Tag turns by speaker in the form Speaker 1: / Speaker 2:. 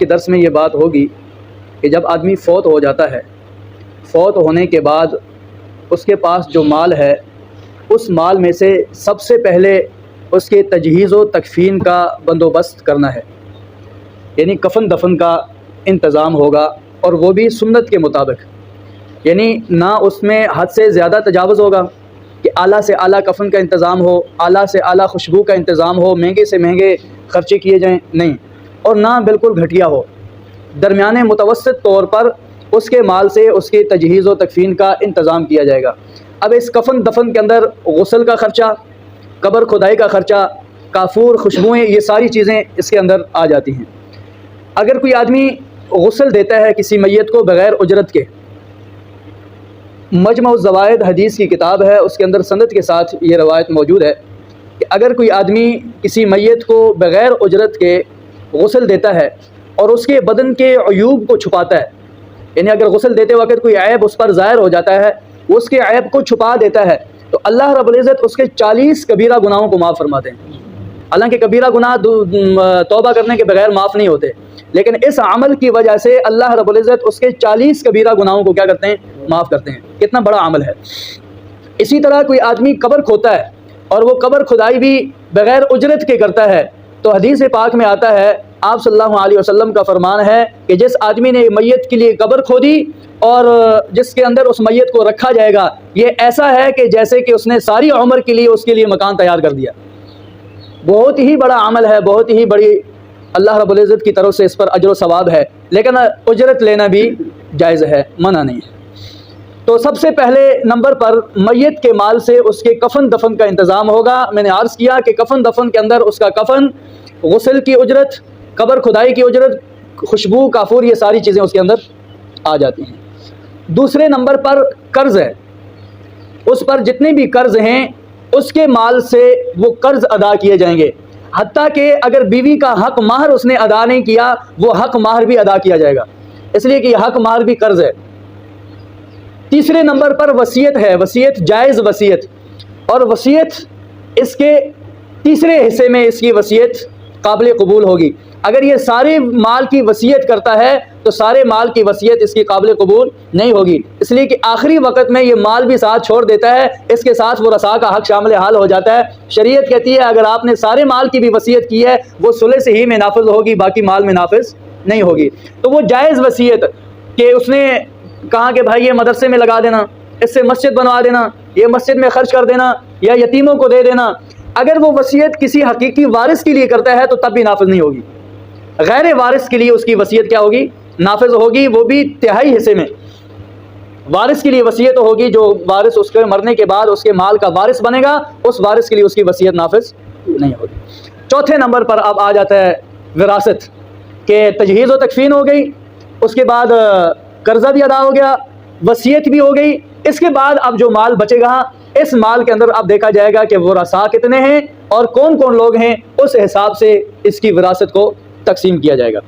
Speaker 1: کے درس میں یہ بات ہوگی کہ جب آدمی فوت ہو جاتا ہے، فوت ہونے کے بعد اس کے پاس جو مال ہے اس مال میں سے سب سے پہلے اس کے تجہیز و تکفین کا بندوبست کرنا ہے، یعنی کفن دفن کا انتظام ہوگا، اور وہ بھی سنت کے مطابق، یعنی نہ اس میں حد سے زیادہ تجاوز ہوگا کہ اعلیٰ سے اعلیٰ کفن کا انتظام ہو، اعلیٰ سے اعلیٰ خوشبو کا انتظام ہو، مہنگے سے مہنگے خرچے کیے جائیں، نہیں، اور نہ بالکل گھٹیا ہو، درمیانے متوسط طور پر اس کے مال سے اس کے تجہیز و تکفین کا انتظام کیا جائے گا۔ اب اس کفن دفن کے اندر غسل کا خرچہ، قبر کھدائی کا خرچہ، کافور، خوشبوئیں، یہ ساری چیزیں اس کے اندر آ جاتی ہیں۔ اگر کوئی آدمی غسل دیتا ہے کسی میت کو بغیر اجرت کے، مجمع الزوائد حدیث کی کتاب ہے، اس کے اندر سند کے ساتھ یہ روایت موجود ہے کہ اگر کوئی آدمی کسی میت کو بغیر اجرت کے غسل دیتا ہے اور اس کے بدن کے عیوب کو چھپاتا ہے، یعنی اگر غسل دیتے وقت کوئی عیب اس پر ظاہر ہو جاتا ہے، وہ اس کے عیب کو چھپا دیتا ہے، تو اللہ رب العزت اس کے 40 کبیرہ گناہوں کو معاف فرماتے ہیں۔ حالانکہ کبیرہ گناہ توبہ کرنے کے بغیر معاف نہیں ہوتے، لیکن اس عمل کی وجہ سے اللہ رب العزت اس کے 40 کبیرہ گناہوں کو کیا کرتے ہیں؟ معاف کرتے ہیں۔ کتنا بڑا عمل ہے۔ اسی طرح کوئی آدمی قبر کھودتا ہے اور وہ قبر کھدائی بھی بغیر اجرت کے کرتا ہے، تو حدیث پاک میں آتا ہے، آپ صلی اللہ علیہ وسلم کا فرمان ہے کہ جس آدمی نے میت کے لیے قبر کھودی اور جس کے اندر اس میت کو رکھا جائے گا، یہ ایسا ہے کہ جیسے کہ اس نے ساری عمر کے لیے اس کے لیے مکان تیار کر دیا۔ بہت ہی بڑا عمل ہے، بہت ہی بڑی اللہ رب العزت کی طرف سے اس پر اجر و ثواب ہے، لیکن اجرت لینا بھی جائز ہے، منع نہیں ہے۔ تو سب سے پہلے نمبر پر میت کے مال سے اس کے کفن دفن کا انتظام ہوگا۔ میں نے عرض کیا کہ کفن دفن کے اندر اس کا کفن، غسل کی اجرت، قبر کھدائی کی اجرت، خوشبو، کافور، یہ ساری چیزیں اس کے اندر آ جاتی ہیں۔ دوسرے نمبر پر قرض ہے، اس پر جتنے بھی قرض ہیں اس کے مال سے وہ قرض ادا کیے جائیں گے، حتیٰ کہ اگر بیوی کا حق مہر اس نے ادا نہیں کیا، وہ حق مہر بھی ادا کیا جائے گا، اس لیے کہ یہ حق مہر بھی قرض ہے۔ تیسرے نمبر پر وصیت ہے، وصیت جائز وصیت، اور وصیت اس کے تیسرے حصے میں اس کی وصیت قابل قبول ہوگی۔ اگر یہ سارے مال کی وصیت کرتا ہے تو سارے مال کی وصیت اس کی قابل قبول نہیں ہوگی، اس لیے کہ آخری وقت میں یہ مال بھی ساتھ چھوڑ دیتا ہے، اس کے ساتھ ورثاء کا حق شامل حال ہو جاتا ہے۔ شریعت کہتی ہے اگر آپ نے سارے مال کی بھی وصیت کی ہے، وہ صلح سے ہی میں نافذ ہوگی، باقی مال میں نافذ نہیں ہوگی۔ تو وہ جائز وصیت کہ اس نے کہا کہ بھائی یہ مدرسے میں لگا دینا، اس سے مسجد بنوا دینا، یہ مسجد میں خرچ کر دینا، یا یتیموں کو دے دینا، اگر وہ وصیت کسی حقیقی وارث کے لیے کرتا ہے تو تب بھی نافذ نہیں ہوگی۔ غیر وارث کے لیے اس کی وصیت کیا ہوگی؟ نافذ ہوگی، وہ بھی تہائی حصے میں۔ وارث کے لیے وصیت ہوگی، جو وارث اس کے مرنے کے بعد اس کے مال کا وارث بنے گا، اس وارث کے لیے اس کی وصیت نافذ نہیں ہوگی۔ چوتھے نمبر پر اب آ جاتا ہے وراثت، کہ تجہیز و تکفین ہو گئی، اس کے بعد قرضہ بھی ادا ہو گیا، وصیت بھی ہو گئی، اس کے بعد اب جو مال بچے گا، اس مال کے اندر اب دیکھا جائے گا کہ ورثاء کتنے ہیں اور کون کون لوگ ہیں، اس حساب سے اس کی وراثت کو تقسیم کیا جائے گا۔